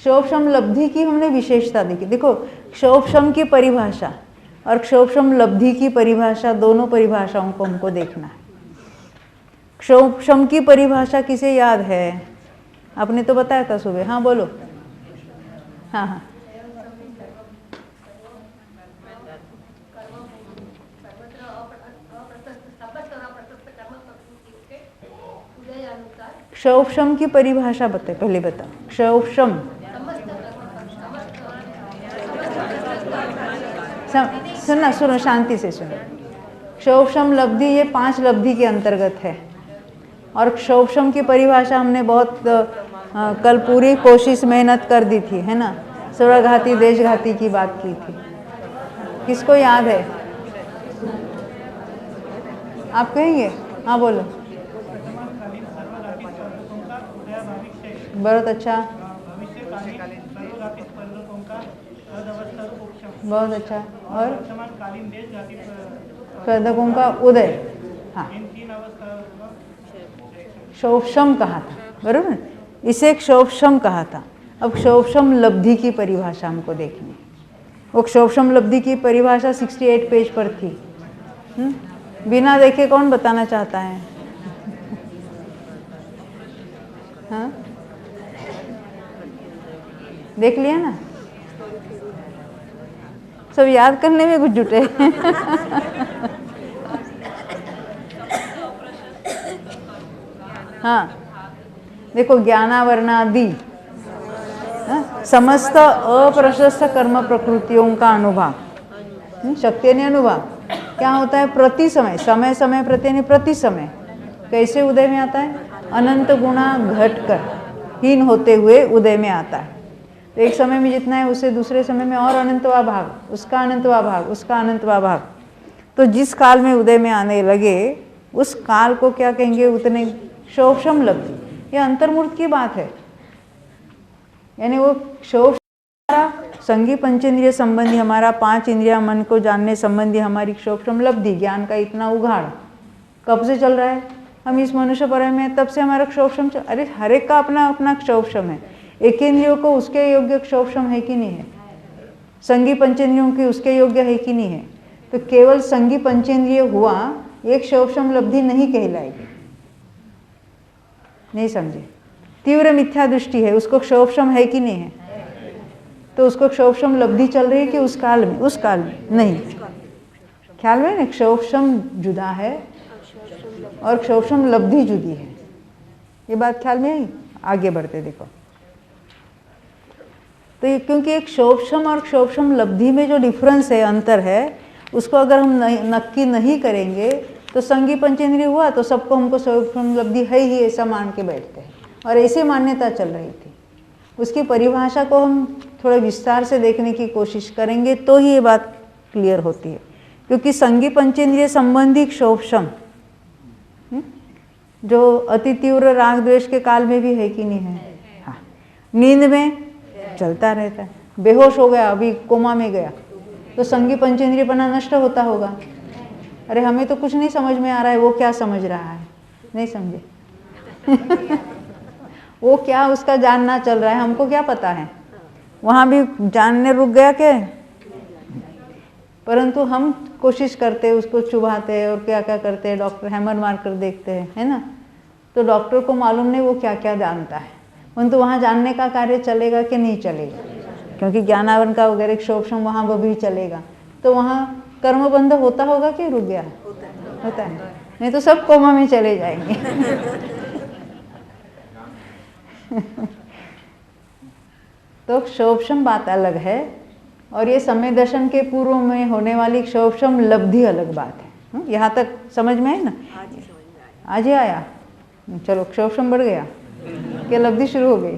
क्षोभशम लब्धि की हमने विशेषता देखी। देखो क्षोभशम की परिभाषा और क्षोभशम लब्धि की परिभाषा, दोनों परिभाषाओं को हमको देखना है। क्षोभशम की परिभाषा किसे याद है? आपने तो बताया था सुबह। हाँ बोलो। हाँ हाँ क्षोभशम की परिभाषा बताए, पहले बताओ। क्षोभशम सुनना, सुनो शांति से सुनो। क्षोभशम लब्धि ये 5 लब्धि के अंतर्गत है। और क्षोभशम की परिभाषा हमने बहुत कल पूरी कोशिश मेहनत कर दी थी, है ना। स्वरघाती देशघाती की बात की थी। किसको याद है? आप कहेंगे? हाँ बोलो। बहुत अच्छा, बहुत अच्छा। और स्पर्धकों का उदय, हाँ क्षोभशम कहा था, बरोबर। इसे क्षोभशम कहा था। अब क्षोभशम लब्धि की परिभाषा हमको देखनी। वो क्षोभशम लब्धि की परिभाषा 68 पेज पर थी। बिना देखे कौन बताना चाहता है? हाँ देख लिया ना, सब याद करने में कुछ जुटे। हाँ देखो, ज्ञानावरणादि समस्त अप्रशस्त कर्म प्रकृतियों का अनुभाव, शक्ति यानी अनुभाव क्या होता है? प्रति समय, समय समय प्रति यानी प्रति समय कैसे उदय में आता है? अनंत गुणा घटकर हीन होते हुए उदय में आता है। तो एक समय में जितना है उससे दूसरे समय में और अनंतवा भाग, उसका अनंतवा भाग, उसका अनंतवा भाग। तो जिस काल में उदय में आने लगे उस काल को क्या कहेंगे? उतने क्षोभशम लब्धि। ये अंतर्मूर्त की बात है। यानी वो क्षोभ संगी पंचेंद्रिय संबंधी, हमारा 5 इंद्रिया मन को जानने संबंधी हमारी क्षोभशम लब्धि, ज्ञान का इतना उघाड़ कब से चल रहा है? हम इस मनुष्य पर्याय में तब से हमारा क्षोभशम अरे हर एक का अपना अपना क्षोभशम है। एक इंद्रियों को उसके योग्य क्षोभशम है कि नहीं है? संगी पंचेंद्रियों की उसके योग्य है कि नहीं है? तो केवल संगी पंचेंद्रिय हुआ एक क्षोभशम लब्धि नहीं कहलाएगी। नहीं समझे? तीव्र मिथ्या दृष्टि है, उसको क्षोभशम है कि नहीं है? तो उसको क्षोभशम लब्धि चल रही है कि उस काल में? उस काल में नहीं। ख्याल में ना, क्षोभशम जुदा है और क्षोभशम लब्धि जुदी है। ये बात ख्याल में आई? आगे बढ़ते देखो। तो ये क्योंकि एक क्षोभशम और क्षोभशम लब्धि में जो डिफरेंस है, अंतर है, उसको अगर हम नक्की नहीं करेंगे तो संगी पंचेंद्रिय हुआ तो सबको हमको क्षोभशम लब्धि है ही ऐसा मान के बैठते हैं। और ऐसी मान्यता चल रही थी। उसकी परिभाषा को हम थोड़े विस्तार से देखने की कोशिश करेंगे तो ही ये बात क्लियर होती है। क्योंकि संगी पंचेंद्रिय संबंधी क्षोभशम जो अति तीव्र राग द्वेष के काल में भी है कि नहीं है? हाँ, नींद में चलता रहता है। बेहोश हो गया, अभी कोमा में गया, तो संगी पंचेंद्रियपना नष्ट होता होगा। अरे हमें तो कुछ नहीं समझ में आ रहा है, वो क्या समझ रहा है? नहीं समझे? वो क्या उसका जानना चल रहा है, हमको क्या पता है? वहाँ भी जानने रुक गया क्या? परंतु हम कोशिश करते हैं, उसको चुभाते हैं और क्या क्या करते हैं, डॉक्टर हैमर मार कर देखते हैं, है ना। तो डॉक्टर को मालूम नहीं वो क्या क्या जानता है, परंतु वहाँ जानने का कार्य चलेगा कि नहीं चलेगा? क्योंकि ज्ञानावरण का वगैरह क्षोभशम वहाँ वो भी चलेगा। तो वहाँ कर्मबंध होता होगा कि रुक गया? होता है। नहीं तो सब कोमा में चले जाएंगे। तो क्षोभशम बात अलग है और ये समय दर्शन के पूर्व में होने वाली क्षोभशम लब्धि अलग बात है। यहाँ तक समझ में है ना? आज ही आया? चलो, क्षोभशम बढ़ गया क्या? लब्धि शुरू हो गई?